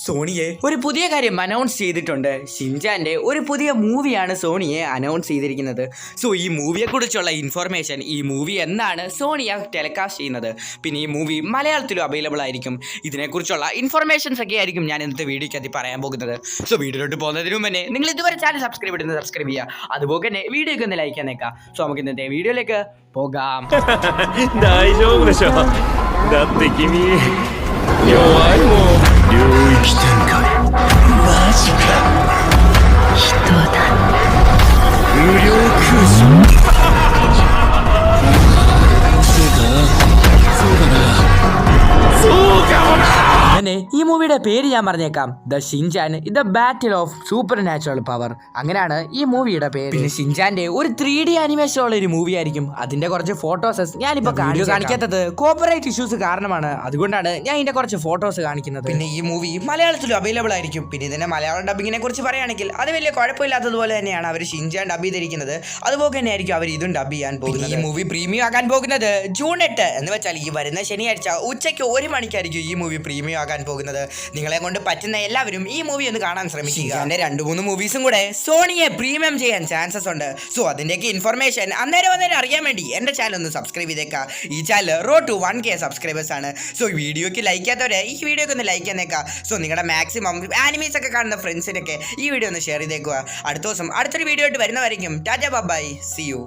സോണിയെ ഒരു പുതിയ കാര്യം അനൗൺസ് ചെയ്തിട്ടുണ്ട്. ഷിൻചാൻ്റെ ഒരു പുതിയ മൂവിയാണ് സോണിയെ അനൗൺസ് ചെയ്തിരിക്കുന്നത്. സോ ഈ മൂവിയെക്കുറിച്ചുള്ള ഇൻഫർമേഷൻ, ഈ മൂവി എന്നാണ് സോണിയ ടെലികാസ്റ്റ് ചെയ്യുന്നത്, പിന്നെ ഈ മൂവി മലയാളത്തിലും അവൈലബിൾ ആയിരിക്കും. ഇതിനെക്കുറിച്ചുള്ള ഇൻഫർമേഷൻസ് ഒക്കെ ആയിരിക്കും ഞാൻ ഇന്നത്തെ വീഡിയോയ്ക്കകത്ത് പറയാൻ പോകുന്നത്. സോ വീഡിയോയിലോട്ട് പോകുന്നതിന് മുന്നേ നിങ്ങൾ ഇതുവരെ ചാനൽ സബ്സ്ക്രൈബ് ചെയ്യുക, അതുപോലെ തന്നെ വീഡിയോയ്ക്ക് ഒന്ന് ലൈക്ക് ചെയ്യാനേക്കാം. സോ നമുക്ക് ഇന്നത്തെ വീഡിയോയിലേക്ക് പോകാം. ഈ മൂവിയുടെ പേര് ഞാൻ പറഞ്ഞേക്കാം, the Shinchan the battle of super natural power. അങ്ങനെയാണ് ഈ മൂവിയുടെ പേര്. പിന്നെ ഷിൻചാന്റെ ഒരു 3D ആനിമേഷൻ ഉള്ള ഒരു മൂവി ആയിരിക്കും. അതിന്റെ കുറച്ച് ഫോട്ടോസ് ഞാനിപ്പോ കാണിക്കാത്തത് കോപ്പറേറ്റ് ഇഷ്യൂസ് കാരണമാണ്. അതുകൊണ്ടാണ് ഞാൻ ഇതിന്റെ കുറച്ച് ഫോട്ടോസ് കാണിക്കുന്നത്. പിന്നെ ഈ മൂവി മലയാളത്തിലും അവൈലബിൾ ആയിരിക്കും. പിന്നെ ഇതിന്റെ മലയാളം ഡബിങ്ങിനെ കുറിച്ച് പറയുകയാണെങ്കിൽ അത് വലിയ കുഴപ്പമില്ലാത്തതുപോലെ തന്നെയാണ് അവർ ഷിൻചാൻ ഡബ് ചെയ്തിരിക്കുന്നത്. അതുപോലെ തന്നെ ആയിരിക്കും അവർ ഇതും ഡബ് ചെയ്യാൻ പോകുന്നത്. ഈ മൂവി പ്രീമിയം ആകാൻ പോകുന്നത് ജൂൺ 8 എന്ന് വെച്ചാൽ ഈ വരുന്ന ശനിയാഴ്ച ഉച്ചയ്ക്ക് 1 മണിക്കായിരിക്കും ഈ മൂവി പ്രീമിയം ആകാൻ പോകുന്നത്. നിങ്ങളെ കൊണ്ട് പറ്റുന്ന എല്ലാവരും ഈ മൂവി ഒന്ന് കാണാൻ ശ്രമിക്കുക. അതിന്റെ 2-3 മൂവീസും കൂടെ സോണിയെ പ്രീമിയം ചെയ്യാൻ ചാൻസസ് ഉണ്ട്. സോ അതിന്റെയൊക്കെ ഇൻഫർമേഷൻ അന്നേരം അറിയാൻ വേണ്ടി എന്റെ ചാനൽ ഒന്ന് സബ്സ്ക്രൈബ് ചെയ്തേക്കാം. ഈ channel road to 1K subscribers ആണ്. സോ വീഡിയോക്ക് ലൈക്ക് ചെയ്യാത്തവരെ ഈ വീഡിയോക്ക് ഒന്ന് ലൈക്ക് ചെയ്യുന്നേക്കാം. സോ നിങ്ങളുടെ മാക്സിമം ആനിമീസ് ഒക്കെ കാണുന്ന ഫ്രണ്ട്സിനൊക്കെ ഈ വീഡിയോ ഒന്ന് ഷെയർ ചെയ്തേക്കുക. അടുത്ത ദിവസം അടുത്തൊരു വീഡിയോ ആയിട്ട് വരുന്നവരെയും ടാറ്റാ ബൈ, സീ യു.